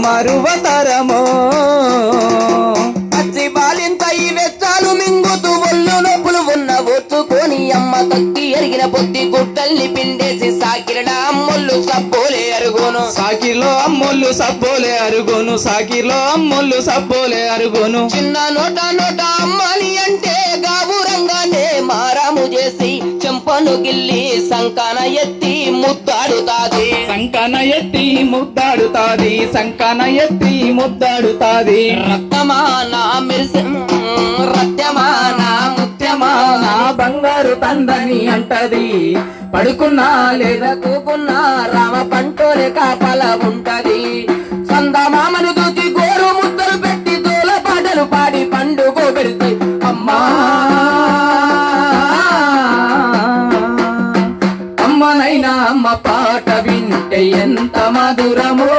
మరువతరమో పచ్చి బాలింత ఈ వెచ్చాలు మింగుతూ ఒళ్ళు నొప్పులు ఉన్న ఓర్చుకొని అమ్మ తొక్కి ఎరిగిన పొద్ది గుడ్డల్ని పిండేసి సాకిరడా అమ్మొల్లు సబ్బోలే అరుగును సాకిలో అమ్మొల్లు సబ్బోలే అరుగును సాకిలో అమ్మొల్లు సబ్బోలే అరుగును చిన్న నోట నోట అమ్మని అంటే గావురంగానే మారాము చేసి చెంపను గిల్లి సంకన ఎత్తి ముద్దాడుతాది సంకన ఎత్తి ముద్దాడుతాది సంకన ఎత్తి ముద్దాడుతాది రక్తమాన మెరిసి రత్యమాన ముత్యమాన బంగారు తందని అంటది పడుకున్నా లేదా కూకున్నా రామ పంటోలే కాపల ఉంటది సందమామను దూచి గోరు ముద్దలు పెట్టి దూల పాటలు పాడి పండుగ పెడితే అమ్మా అమ్మనైనా అమ్మ పాట వింటే ఎంత మధురమో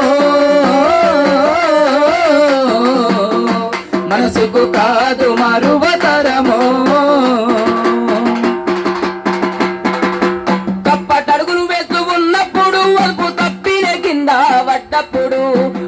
మనసుకు కాదు మరువతరమో కప్పటడుగులు వేస్తూ ఉన్నప్పుడు వలుపు తప్పిన కింద పడ్డప్పుడు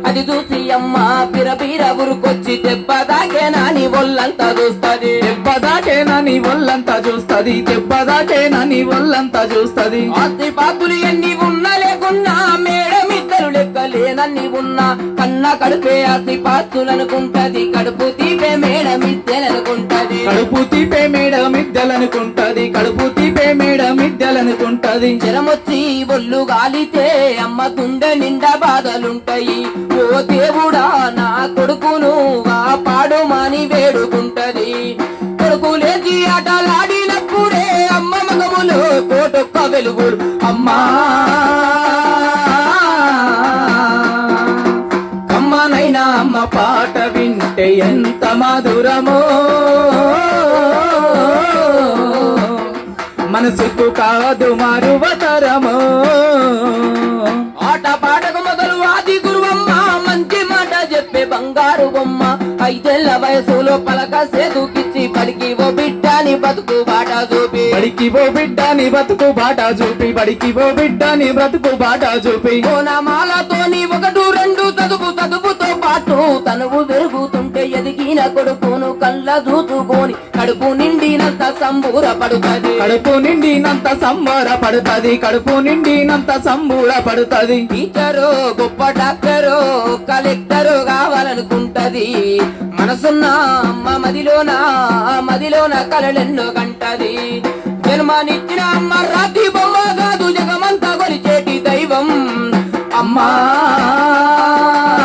అది చూసి అమ్మ పిరబీర ఉరుకొచ్చి దెబ్బ దాకేనా నీ ఒళ్ళంతా చూస్తది దెబ్బ దాకేనా నీ ఒళ్ళంతా చూస్తది దెబ్బ దాకేనా నీ ఒళ్ళంతా చూస్తది ఆస్తి పాతులు ఎన్ని ఉన్నా లేకున్నా మేడమిద్దరు లెక్కలేనన్ని ఉన్నా కన్న కడుపే ఆస్తి పాస్తులనుకుంటది కడుపు తీపే మేడమిద్దెలనుకుంటది కడుపు తీపే మేడమిద్దెలనుకుంటది కడుపు తీపే మేడమిద్దెలనుకుంటది జ్వరమొచ్చి ఒళ్ళు గాలితే అమ్మ గుండె నిండా బాధలుంటాయి ఓ దేవుడా నా కొడుకును పాడు మాని వేడుకుంటది కొడుకు లేచి ఆటలాడినప్పుడే అమ్మ మగములు కోటొక్క వెలుగుడు అమ్మా అమ్మనైనా అమ్మ పాట వింటే ఎంత మధురమో మనసుకు కాదు మరువతరమో ఆట పాటకు మొదలు ఆది గురువమ్మ మంచి మాట చెప్పే బంగారు బొమ్మ 5 ఏళ్ల వయసులో పలక సేదుకిచ్చి పడికి ఓ బిడ్డని బతుకు బాట చూపి బడికి ఓ బిడ్డని బతుకు బాట చూపి బడికి ఓ బిడ్డని బ్రతుకు బాట చూపి కోనమాలతోని 1 2 చదువుతో పాటు తనువు పెరుగుతుంటే ఎదిగిన కొడుకును కళ్ళ చూచుకొని కడుపు నిండినంత సంబూర పడుతుంది కడుపు నిండినంత సంబర పడుతుంది కడుపు నిండినంత సంబూర పడుతుంది టీచరు గొప్ప డాక్టరు కలెక్టరు కావాలనుకుంటది మనసున్న అమ్మ మదిలోన కలలెన్నో కంటది జన్మనిచ్చిన అమ్మ రాతి బొమ్మ కాదు జగమంతా కొలిచేటి దైవం అమ్మా